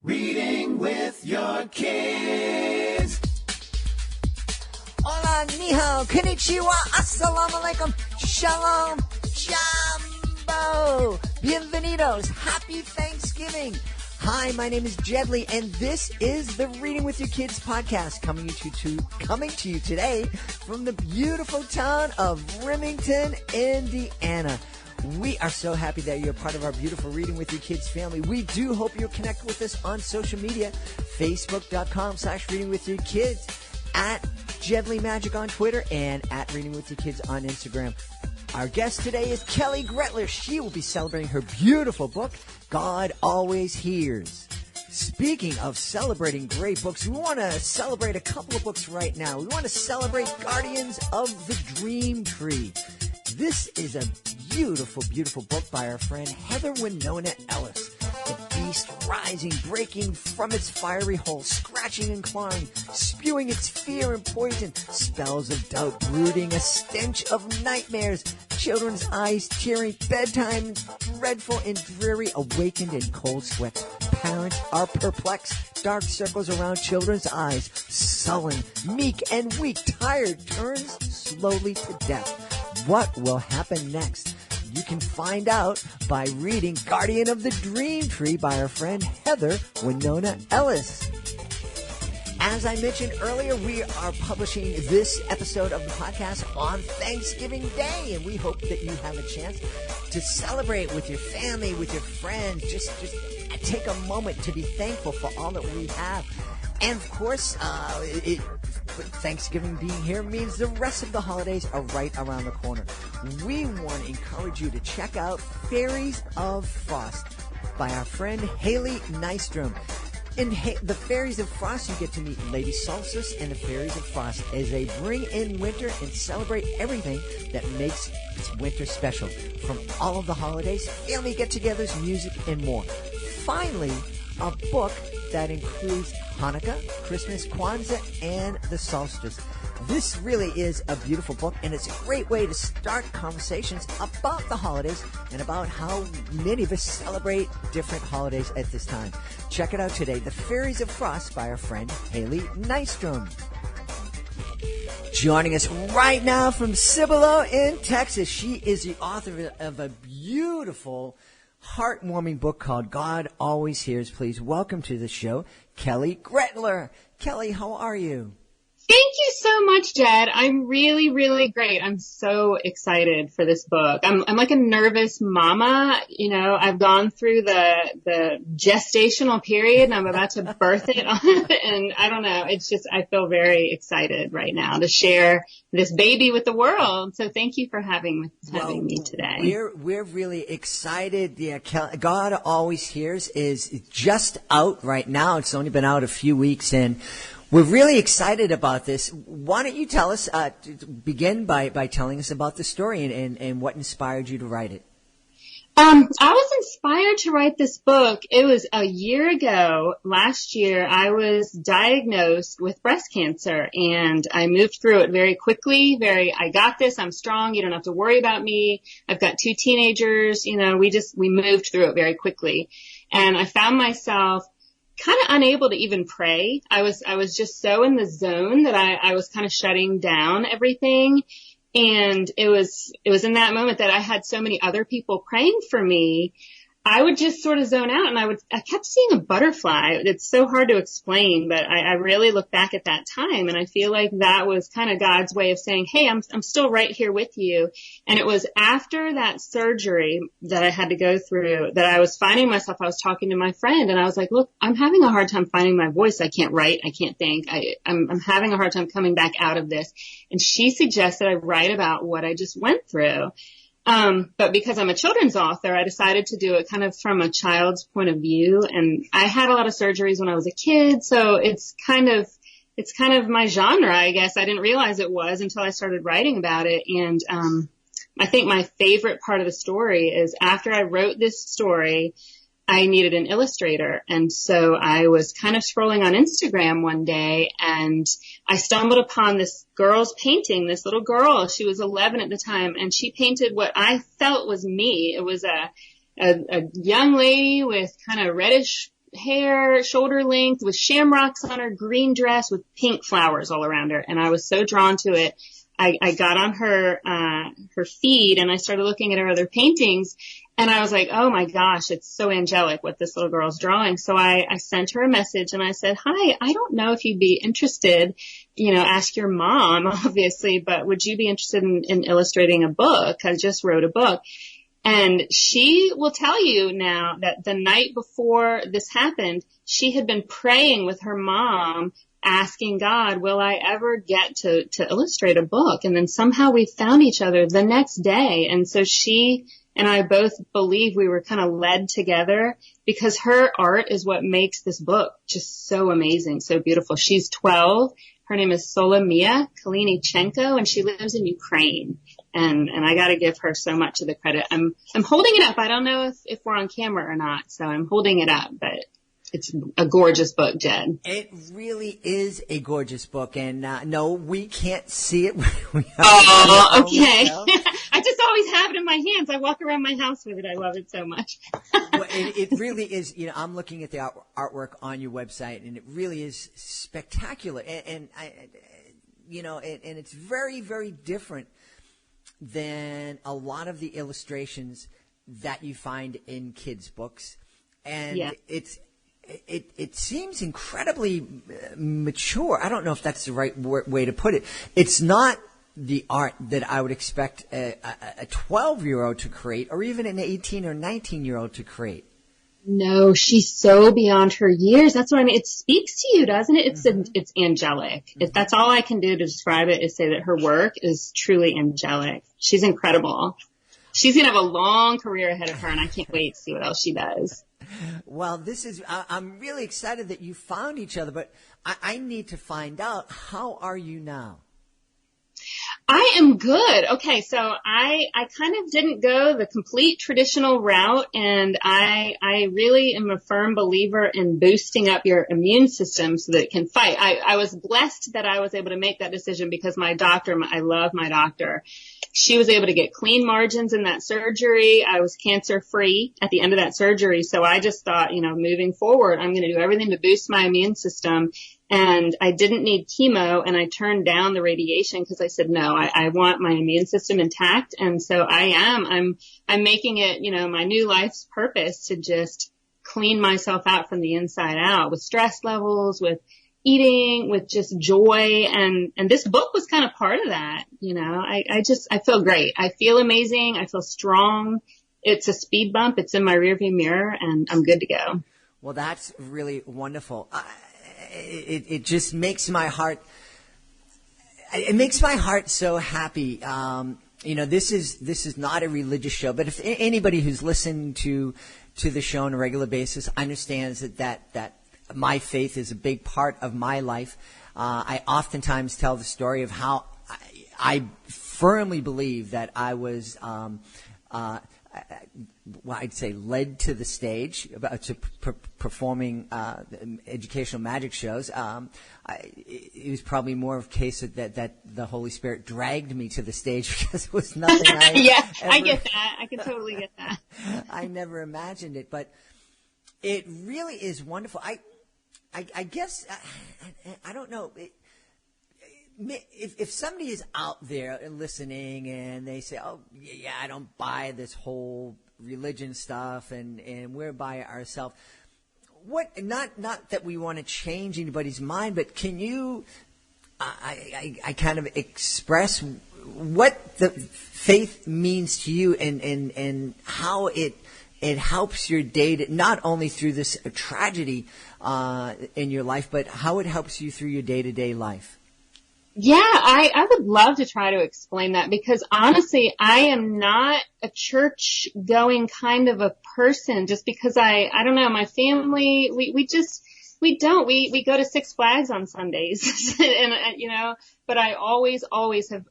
Reading with your kids. Hola, ni hao, konnichiwa, assalamu alaikum, shalom, jambo, bienvenidos, happy Thanksgiving. Hi, my name is Jedley, and this is the Reading with Your Kids podcast, coming to you today from the beautiful town of Remington, Indiana. We are so happy that you're part of our beautiful Reading with Your Kids family. We do hope you'll connect with us on social media, facebook.com/Reading with Your Kids, at Jedley Magic on Twitter, and at Reading with Your Kids on Instagram. Our guest today is Kelly Grettler. She will be celebrating her beautiful book, God Always Hears. Speaking of celebrating great books, we want to celebrate a couple of books right now. We want to celebrate Guardians of the Dream Tree. This is a beautiful, beautiful book by our friend Heather Winona Ellis. The beast rising, breaking from its fiery hole, scratching and clawing, spewing its fear and poison, spells of doubt brooding, a stench of nightmares, children's eyes tearing, bedtime dreadful and dreary, awakened in cold sweats. Parents are perplexed, dark circles around children's eyes, sullen, meek and weak, tired, turns slowly to death. What will happen next? You can find out by reading Guardian of the Dream Tree by our friend Heather Winona Ellis. As I mentioned earlier, we are publishing this episode of the podcast on Thanksgiving Day, and we hope that you have a chance to celebrate with your family, with your friends. Just take a moment to be thankful for all that we have. And of course, Thanksgiving being here means the rest of the holidays are right around the corner. We want to encourage you to check out Fairies of Frost by our friend Haley Nystrom. In the Fairies of Frost, you get to meet Lady Solstice and the Fairies of Frost as they bring in winter and celebrate everything that makes winter special. From all of the holidays, family get-togethers, music, and more. Finally, a book that includes Hanukkah, Christmas, Kwanzaa, and the solstice. This really is a beautiful book, and it's a great way to start conversations about the holidays and about how many of us celebrate different holidays at this time. Check it out today, The Fairies of Frost by our friend Haley Nystrom. Joining us right now from Cibolo in Texas, she is the author of a beautiful, heartwarming book called God Always Hears. Please welcome to the show, Kelly Grettler. Kelly, how are you? Thank you so much, Jed. I'm really, really great. I'm so excited for this book. I'm like a nervous mama. You know, I've gone through the gestational period and I'm about to birth it and I don't know. It's just, I feel very excited right now to share this baby with the world. So thank you for having me today. We're really excited. Yeah, God Always Hears is just out right now. It's only been out a few weeks, and we're really excited about this. Why don't you tell us, begin by telling us about the story and what inspired you to write it? I was inspired to write this book. It was a year ago. Last year, I was diagnosed with breast cancer, and I moved through it very quickly. I got this. I'm strong. You don't have to worry about me. I've got 2 teenagers. You know, we moved through it very quickly. And I found myself kind of unable to even pray. I was just so in the zone that I was kind of shutting down everything. And it was in that moment that I had so many other people praying for me. I would just sort of zone out, and I kept seeing a butterfly. It's so hard to explain, but I really look back at that time, and I feel like that was kind of God's way of saying, hey, I'm still right here with you. And it was after that surgery that I had to go through that I was finding myself, I was talking to my friend, and I was like, look, I'm having a hard time finding my voice. I can't write. I can't think. I'm having a hard time coming back out of this. And she suggested I write about what I just went through. But because I'm a children's author, I decided to do it kind of from a child's point of view. And I had a lot of surgeries when I was a kid, so it's kind of my genre, I guess. I didn't realize it was until I started writing about it. And I think my favorite part of the story is after I wrote this story, I needed an illustrator. And so I was kind of scrolling on Instagram one day and I stumbled upon this girl's painting, this little girl. She was 11 at the time, and she painted what I felt was me. It was a young lady with kind of reddish hair, shoulder length, with shamrocks on her, green dress with pink flowers all around her. And I was so drawn to it. I got on her feed and I started looking at her other paintings, and I was like, oh my gosh, it's so angelic what this little girl's drawing. So I sent her a message and I said, hi, I don't know if you'd be interested, ask your mom, obviously, but would you be interested in illustrating a book? I just wrote a book. And she will tell you now that the night before this happened, she had been praying with her mom, asking God, will I ever get to illustrate a book? And then somehow we found each other the next day. And so she and I both believe we were kind of led together, because her art is what makes this book just so amazing, so beautiful. She's 12. Her name is Solomia Kalinichenko, and she lives in Ukraine. And I got to give her so much of the credit. I'm holding it up. I don't know if we're on camera or not, so I'm holding it up, but it's a gorgeous book, Jed. It really is a gorgeous book, and no, we can't see it. Oh, okay. I just always have it in my hands. I walk around my house with it. I love it so much. Well, it really is. I'm looking at the artwork on your website, and it really is spectacular. And it's very, very different than a lot of the illustrations that you find in kids' books, and yeah. It seems incredibly mature. I don't know if that's the right way to put it. It's not the art that I would expect a 12-year-old to create, or even an 18 or 19-year-old to create. No, she's so beyond her years. That's what I mean. It speaks to you, doesn't it? It's angelic. Mm-hmm. That's all I can do to describe it, is say that her work is truly angelic. She's incredible. She's going to have a long career ahead of her, and I can't wait to see what else she does. Well, I'm really excited that you found each other, but I need to find out, how are you now? I am good. Okay, so I kind of didn't go the complete traditional route, and I really am a firm believer in boosting up your immune system so that it can fight. I was blessed that I was able to make that decision, because my doctor, I love my doctor, she was able to get clean margins in that surgery. I was cancer free at the end of that surgery. So I just thought, moving forward, I'm going to do everything to boost my immune system. And I didn't need chemo, and I turned down the radiation because I said, no, I want my immune system intact. And so I'm making it, my new life's purpose to just clean myself out from the inside out, with stress levels, with eating, with just joy. And this book was kind of part of that. I feel great. I feel amazing. I feel strong. It's a speed bump. It's in my rearview mirror, and I'm good to go. Well, that's really wonderful. It just makes my heart. It makes my heart so happy. This is not a religious show, but if anybody who's listened to the show on a regular basis understands that my faith is a big part of my life. I oftentimes tell the story of how I firmly believe that I was, I'd say, led to the stage to performing educational magic shows. It was probably more of a case that the Holy Spirit dragged me to the stage, because it was nothing I get that. I can totally get that. I never imagined it, but it really is wonderful. I guess, I don't know, if somebody is out there listening and they say, oh, yeah, I don't buy this whole religion stuff, and we're by ourselves. Not that we want to change anybody's mind, but can you, I kind of express what the faith means to you, and how it helps your day, not only through this tragedy in your life, but how it helps you through your day-to-day life. Yeah, I would love to try to explain that, because honestly, I am not a church going kind of a person, just because I don't know, my family, we go to Six Flags on Sundays and, but I always have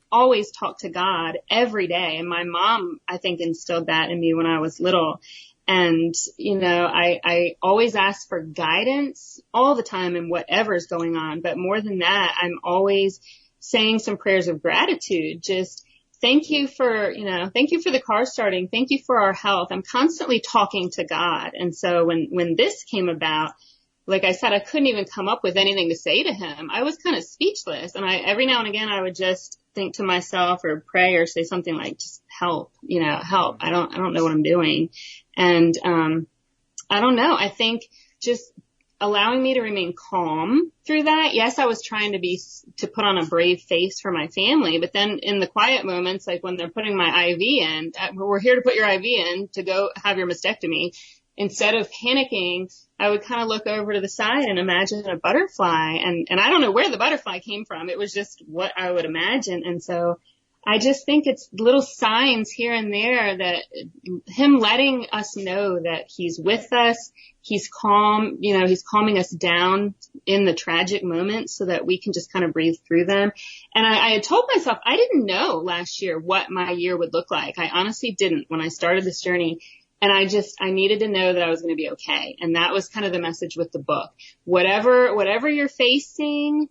talked to God every day. And my mom, I think, instilled that in me when I was little. And, I always ask for guidance all the time in whatever's going on. But more than that, I'm always saying some prayers of gratitude, just thank you for, thank you for the car starting. Thank you for our health. I'm constantly talking to God. And so when this came about, like I said, I couldn't even come up with anything to say to him. I was kind of speechless. And every now and again, I would just think to myself or pray or say something like, just help, help. I don't know what I'm doing. And, I don't know. I think just allowing me to remain calm through that. Yes, I was trying to put on a brave face for my family, but then in the quiet moments, like when they're putting my IV in, we're here to put your IV in to go have your mastectomy. Instead of panicking, I would kind of look over to the side and imagine a butterfly. And I don't know where the butterfly came from. It was just what I would imagine. And so I just think it's little signs here and there that him letting us know that he's with us. He's calm, he's calming us down in the tragic moments so that we can just kind of breathe through them. And I had told myself I didn't know last year what my year would look like. I honestly didn't when I started this journey. And I needed to know that I was going to be okay. And that was kind of the message with the book. Whatever you're facing,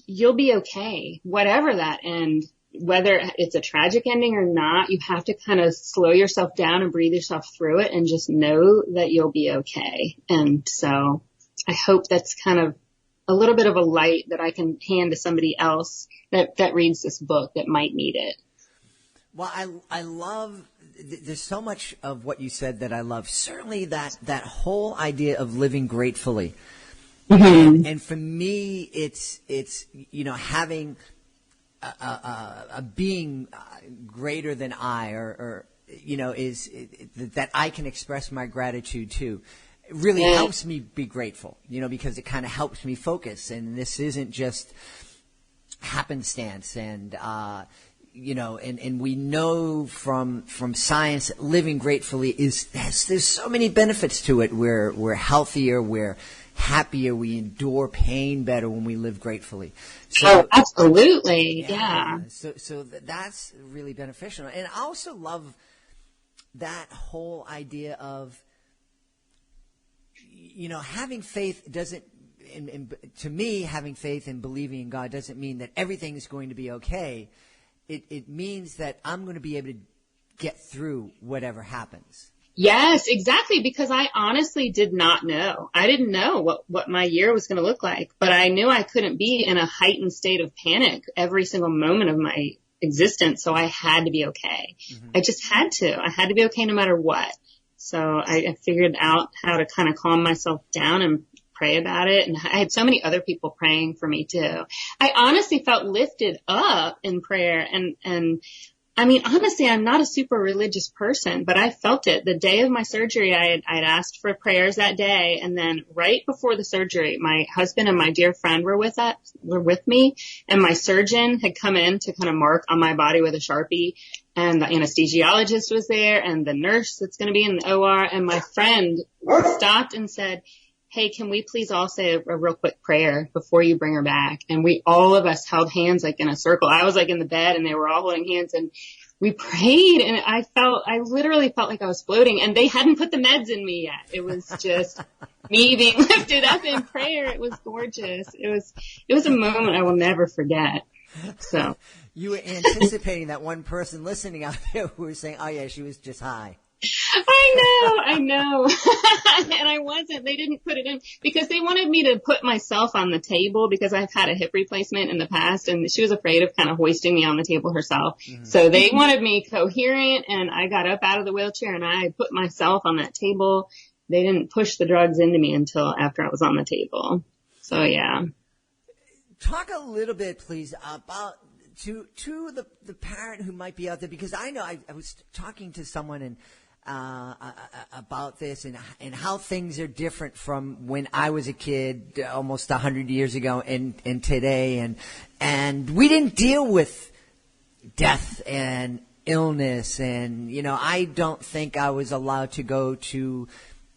you'll be okay. Whatever that end, whether it's a tragic ending or not, you have to kind of slow yourself down and breathe yourself through it and just know that you'll be okay. And so I hope that's kind of a little bit of a light that I can hand to somebody else that reads this book that might need it. Well, I love, there's so much of what you said that I love. Certainly that whole idea of living gratefully. Mm-hmm. And for me, it's having a being greater than I, or is that I can express my gratitude to. It really helps me be grateful, because it kind of helps me focus. And this isn't just happenstance. And and we know from science that living gratefully there's so many benefits to it. We're healthier, we're happier, we endure pain better when we live gratefully. So, absolutely, yeah. So that's really beneficial. And I also love that whole idea of, having faith doesn't, to me, having faith and believing in God doesn't mean that everything is going to be okay. It means that I'm going to be able to get through whatever happens. Yes, exactly, because I honestly did not know. I didn't know what my year was going to look like, but I knew I couldn't be in a heightened state of panic every single moment of my existence, so I had to be okay. Mm-hmm. I just had to. I had to be okay no matter what. So I figured out how to kind of calm myself down and pray about it. And I had so many other people praying for me too. I honestly felt lifted up in prayer. And I mean, honestly, I'm not a super religious person, but I felt it. The day of my surgery, I'd asked for prayers that day. And then right before the surgery, my husband and my dear friend were with me. And my surgeon had come in to kind of mark on my body with a Sharpie. And the anesthesiologist was there and the nurse that's going to be in the OR. And my friend stopped and said, hey, can we please all say a real quick prayer before you bring her back? And all of us held hands like in a circle. I was like in the bed and they were all holding hands and we prayed and I literally felt like I was floating and they hadn't put the meds in me yet. It was just me being lifted up in prayer. It was gorgeous. It was a moment I will never forget. So you were anticipating that one person listening out there who was saying, oh yeah, she was just high. I know. And I wasn't. They didn't put it in because they wanted me to put myself on the table because I've had a hip replacement in the past and she was afraid of kind of hoisting me on the table herself. Mm-hmm. So they wanted me coherent and I got up out of the wheelchair and I put myself on that table. They didn't push the drugs into me until after I was on the table. So yeah. Talk a little bit, please, about to the parent who might be out there, because I know I was talking to someone and about this and how things are different from when I was a kid almost 100 years ago and today, and we didn't deal with death and illness, and I don't think I was allowed to go to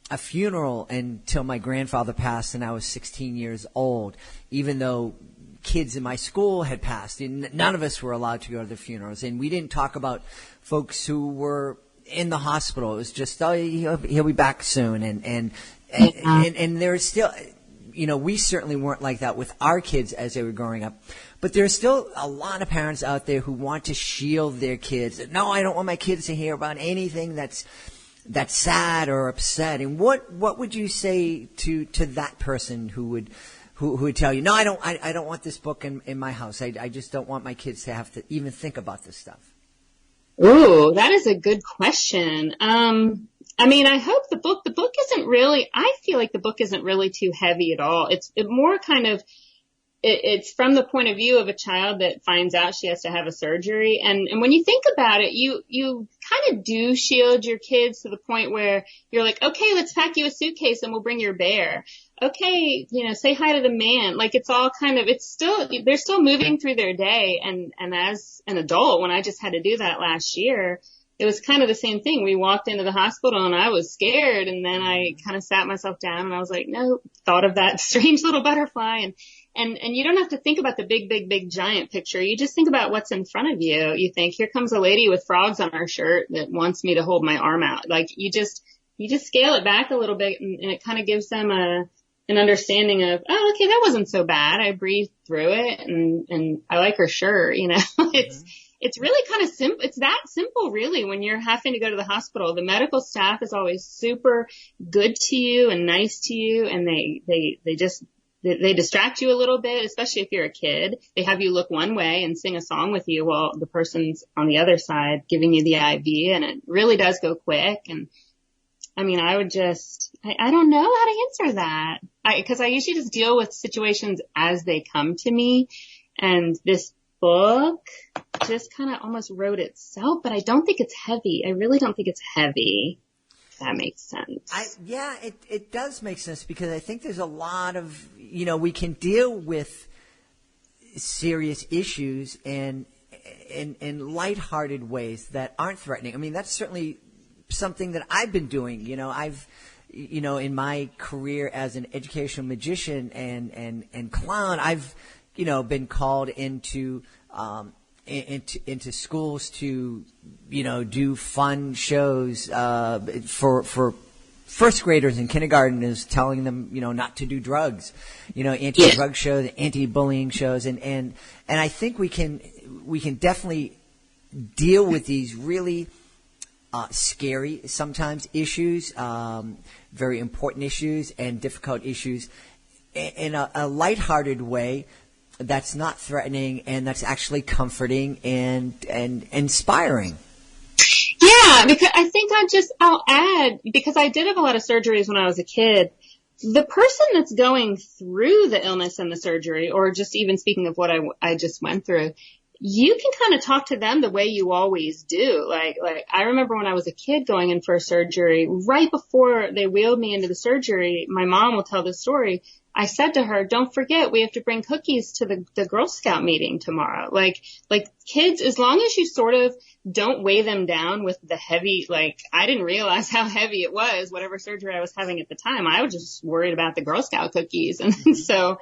a funeral until my grandfather passed and I was 16 years old, even though kids in my school had passed and none of us were allowed to go to the funerals, and we didn't talk about folks who were in the hospital. It was just, oh, he'll be back soon. And there's still, we certainly weren't like that with our kids as they were growing up. But there's still a lot of parents out there who want to shield their kids. No, I don't want my kids to hear about anything that's sad or upsetting. What would you say to that person who would tell you, no, I don't want this book in my house. I just don't want my kids to have to even think about this stuff. Ooh, that is a good question. I hope the book isn't really, I feel like the book isn't really too heavy at all. It's more kind of, it's from the point of view of a child that finds out she has to have a surgery. And when you think about it, you kind of do shield your kids to the point where you're like, okay, let's pack you a suitcase and we'll bring your bear. Okay, say hi to the man. Like it's all kind of, they're still moving through their day. And as an adult, when I just had to do that last year, it was kind of the same thing. We walked into the hospital and I was scared, and then I kind of sat myself down and I was like, no, thought of that strange little butterfly. And you don't have to think about the big giant picture. You just think about what's in front of you. You think, here comes a lady with frogs on her shirt that wants me to hold my arm out. Like you just scale it back a little bit, and it kind of gives them an understanding of, oh, okay, that wasn't so bad. I breathed through it, and I like her shirt, It's really kind of simple. It's that simple, really, when you're having to go to the hospital. The medical staff is always super good to you and nice to you, and they distract you a little bit, especially if you're a kid. They have you look one way and sing a song with you while the person's on the other side giving you the IV, and it really does go quick. And I don't know how to answer that, because I usually just deal with situations as they come to me, and this book just kind of almost wrote itself, but I don't think it's heavy. I really don't think it's heavy. If that makes sense. It does make sense, because I think there's a lot of, we can deal with serious issues in lighthearted ways that aren't threatening. I mean, that's certainly something that I've been doing. In my career as an educational magician and clown, I've been called into schools to, do fun shows, for first graders and kindergartners, telling them, not to do drugs, anti-drug shows, anti-bullying shows. And I think we can definitely deal with these really, scary sometimes issues, very important issues and difficult issues in a lighthearted way that's not threatening, and that's actually comforting and inspiring. Yeah, because I think I'll add, because I did have a lot of surgeries when I was a kid. The person that's going through the illness and the surgery, or just even speaking of what I just went through, you can kind of talk to them the way you always do. Like I remember when I was a kid going in for a surgery, right before they wheeled me into the surgery, my mom will tell this story. I said to her, don't forget, we have to bring cookies to the Girl Scout meeting tomorrow. Like kids, as long as you sort of don't weigh them down with the heavy, I didn't realize how heavy it was, whatever surgery I was having at the time. I was just worried about the Girl Scout cookies. And so,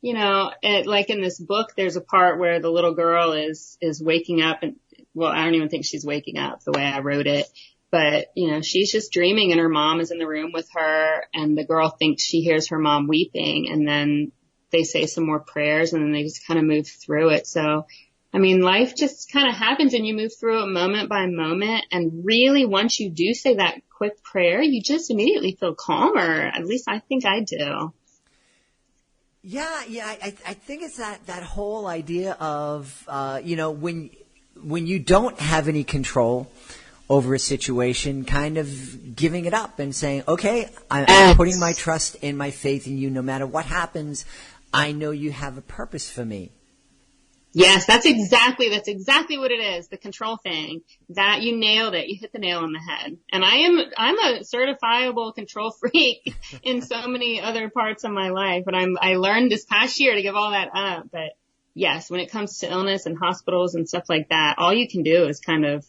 in this book, there's a part where the little girl is waking up, and, well, I don't even think she's waking up the way I wrote it. But, she's just dreaming, and her mom is in the room with her, and the girl thinks she hears her mom weeping, and then they say some more prayers, and then they just kind of move through it. So, life just kind of happens, and you move through it moment by moment. And really, once you do say that quick prayer, you just immediately feel calmer. At least I think I do. Yeah. I think it's that whole idea of, when you don't have any control over a situation, kind of giving it up and saying, okay, I'm putting my trust and my faith in you. No matter what happens, I know you have a purpose for me. Yes, that's exactly what it is. The control thing. That you nailed it. You hit the nail on the head. And I'm a certifiable control freak in so many other parts of my life. But I learned this past year to give all that up. But yes, when it comes to illness and hospitals and stuff like that, all you can do is kind of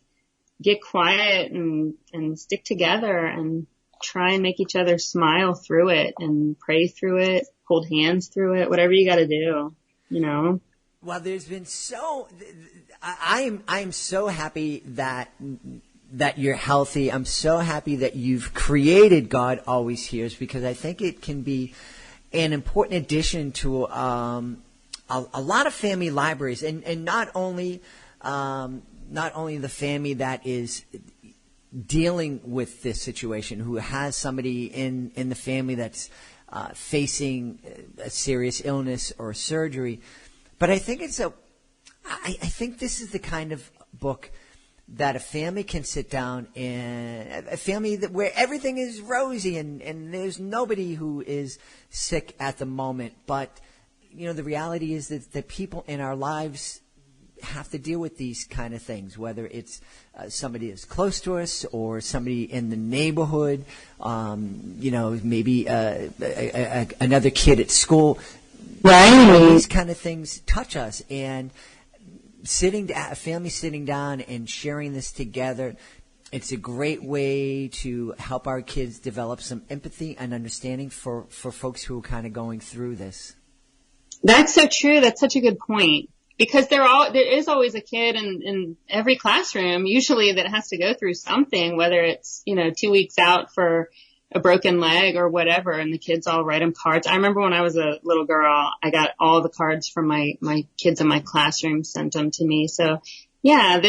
get quiet and stick together and try and make each other smile through it and pray through it, hold hands through it, whatever you got to do, Well, there's been I'm so happy that you're healthy. I'm so happy that you've created God Always Hears, because I think it can be an important addition to a lot of family libraries, and not only the family that is dealing with this situation, who has somebody in the family that's facing a serious illness or surgery, but I think I think this is the kind of book that a family can sit down, and a family where everything is rosy and there's nobody who is sick at the moment. But, the reality is that the people in our lives have to deal with these kind of things, whether it's somebody that's close to us or somebody in the neighborhood, maybe another kid at school. Right. These kind of things touch us, and a family sitting down and sharing this together, it's a great way to help our kids develop some empathy and understanding for folks who are kind of going through this. That's so true. That's such a good point. Because there is always a kid in every classroom, usually, that has to go through something, whether it's, 2 weeks out for a broken leg or whatever, and the kids all write them cards. I remember when I was a little girl, I got all the cards from my kids in my classroom, sent them to me. So yeah,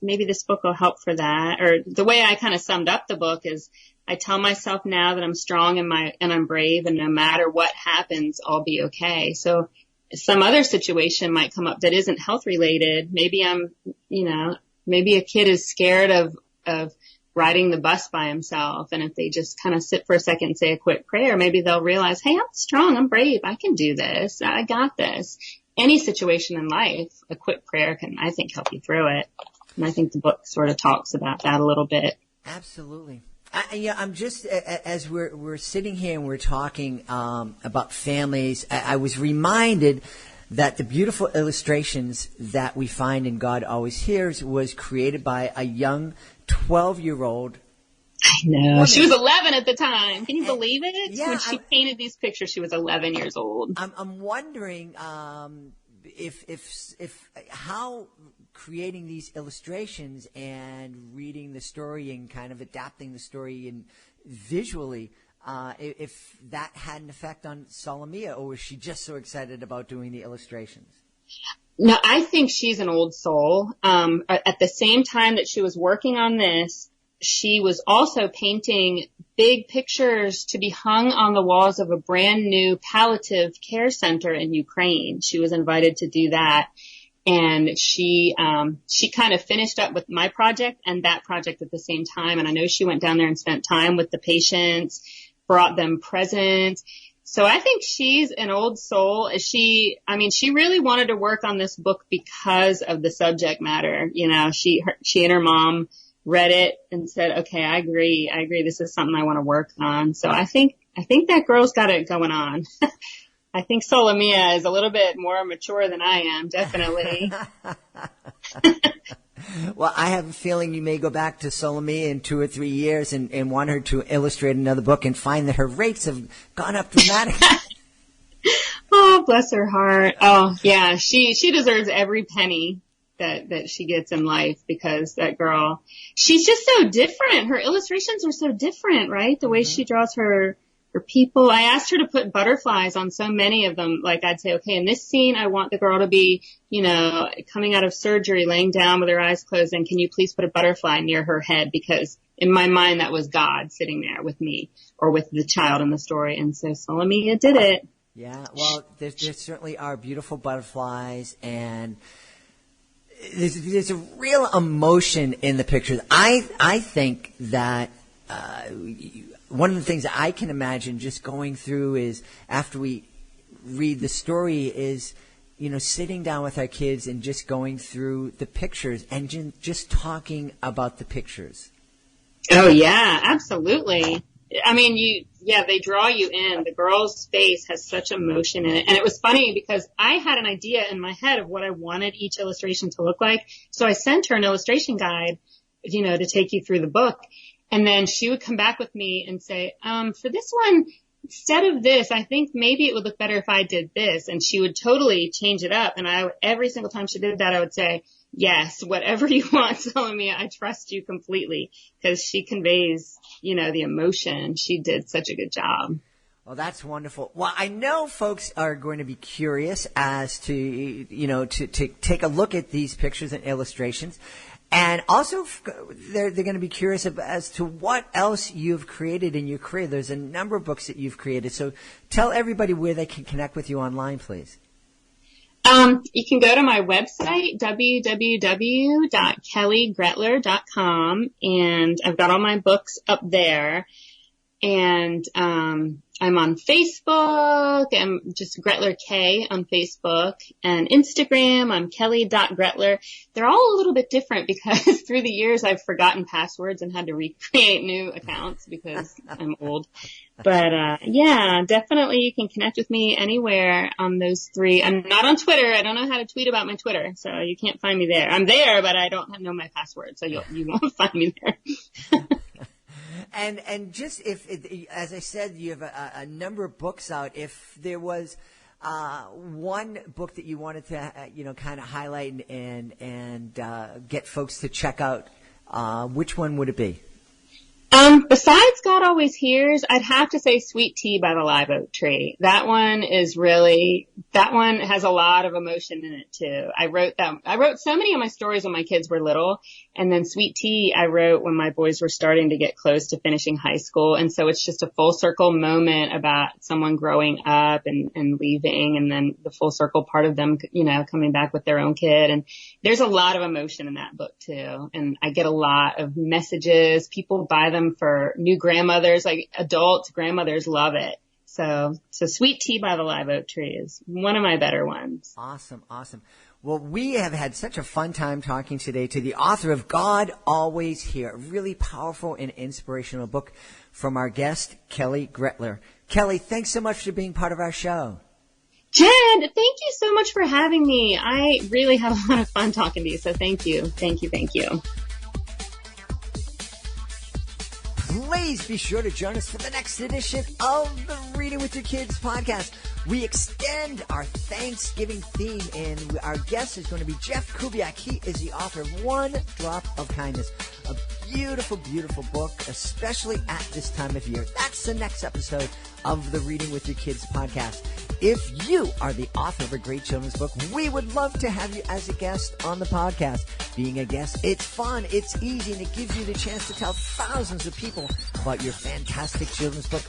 maybe this book will help for that. Or the way I kind of summed up the book is, I tell myself now that I'm strong and I'm brave, and no matter what happens, I'll be okay. So some other situation might come up that isn't health related. Maybe maybe a kid is scared of riding the bus by himself. And if they just kind of sit for a second and say a quick prayer, maybe they'll realize, hey, I'm strong. I'm brave. I can do this. I got this. Any situation in life, a quick prayer can, I think, help you through it. And I think the book sort of talks about that a little bit. Absolutely. I'm just, as we're sitting here and we're talking about families, I was reminded that the beautiful illustrations that we find in God Always Hears was created by a young 12-year-old. I know. woman. She was 11 at the time. Can you believe it? Yeah, when she painted these pictures, she was 11 years old. I'm wondering if how creating these illustrations and reading the story and kind of adapting the story and visually, if that had an effect on Solomia, or was she just so excited about doing the illustrations? No, I think she's an old soul. At the same time that she was working on this, she was also painting big pictures to be hung on the walls of a brand new palliative care center in Ukraine. She was invited to do that. And she kind of finished up with my project and that project at the same time. And I know she went down there and spent time with the patients, brought them presents. So I think she's an old soul. She really wanted to work on this book because of the subject matter. She and her mom read it and said, okay, I agree. This is something I want to work on. So I think that girl's got it going on. I think Solomia is a little bit more mature than I am, definitely. Well, I have a feeling you may go back to Solomia in 2 or 3 years and want her to illustrate another book and find that her rates have gone up dramatically. Oh, bless her heart. Oh, yeah. She deserves every penny that she gets in life, because that girl, she's just so different. Her illustrations are so different, right? The way she draws her people. I asked her to put butterflies on so many of them. Like, I'd say, okay, in this scene, I want the girl to be, coming out of surgery, laying down with her eyes closed, and can you please put a butterfly near her head? Because in my mind, that was God sitting there with me, or with the child in the story. And so Solomia did it. Yeah, well, there certainly are beautiful butterflies, and there's a real emotion in the pictures. I think that one of the things that I can imagine just going through is, after we read the story, is, sitting down with our kids and just going through the pictures and just talking about the pictures. Oh, yeah, absolutely. I mean, they draw you in. The girl's face has such emotion in it. And it was funny because I had an idea in my head of what I wanted each illustration to look like. So I sent her an illustration guide, to take you through the book. And then she would come back with me and say, for this one, instead of this, I think maybe it would look better if I did this. And she would totally change it up. And every single time she did that, I would say, yes, whatever you want, Solomia, I trust you completely, because she conveys, the emotion. She did such a good job. Well, that's wonderful. Well, I know folks are going to be curious as to, to take a look at these pictures and illustrations. And also, they're going to be curious as to what else you've created in your career. There's a number of books that you've created. So tell everybody where they can connect with you online, please. You can go to my website, www.kellygrettler.com, and I've got all my books up there. And I'm on Facebook. I'm just Grettler K on Facebook, and Instagram. I'm Kelly.Grettler. They're all a little bit different because through the years I've forgotten passwords and had to recreate new accounts because I'm old. But yeah, definitely you can connect with me anywhere on those three. I'm not on Twitter. I don't know how to tweet about my Twitter, so you can't find me there. I'm there, but I don't know my password, so you won't find me there. And just as I said, you have a number of books out. If there was one book that you wanted to, kind of highlight and get folks to check out, which one would it be? Besides God Always Hears, I'd have to say Sweet Tea by the Live Oak Tree. That one has a lot of emotion in it too. I wrote so many of my stories when my kids were little, and then Sweet Tea I wrote when my boys were starting to get close to finishing high school. And so it's just a full circle moment about someone growing up and leaving, and then the full circle part of them, coming back with their own kid. And there's a lot of emotion in that book too. And I get a lot of messages. People buy them for new grandmothers, like adult grandmothers love it. So Sweet Tea by the Live Oak Tree is one of my better ones. Awesome. Well, we have had such a fun time talking today to the author of God Always Here, a really powerful and inspirational book from our guest, Kelly Grettler. Kelly, thanks so much for being part of our show. Jed, thank you so much for having me. I really had a lot of fun talking to you, so thank you. Thank you. Please be sure to join us for the next edition of the Reading with Your Kids podcast. We extend our Thanksgiving theme, and our guest is going to be Jeff Kubiak. He is the author of One Drop of Kindness, a beautiful, beautiful book, especially at this time of year. That's the next episode of the Reading with Your Kids podcast. If you are the author of a great children's book, we would love to have you as a guest on the podcast. Being a guest, it's fun, it's easy, and it gives you the chance to tell thousands of people about your fantastic children's book.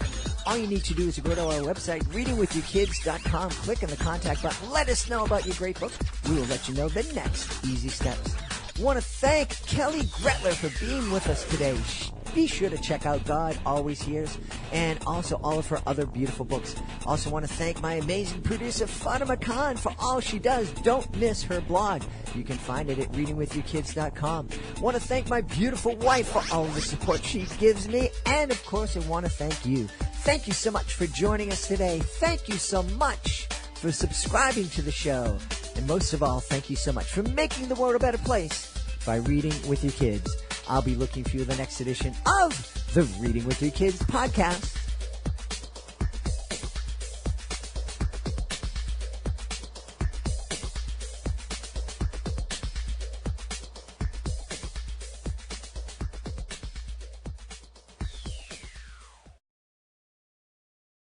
All you need to do is to go to our website, readingwithyourkids.com, click on the contact button, let us know about your great book. We will let you know the next easy steps. Want to thank Kelly Grettler for being with us today. Be sure to check out God Always Hears and also all of her other beautiful books. Also want to thank my amazing producer, Fatima Khan, for all she does. Don't miss her blog. You can find it at readingwithyourkids.com. Want to thank my beautiful wife for all of the support she gives me. And, of course, I want to thank you. Thank you so much for joining us today. Thank you so much for subscribing to the show. And most of all, thank you so much for making the world a better place by reading with your kids. I'll be looking for you in the next edition of the Reading with Your Kids podcast.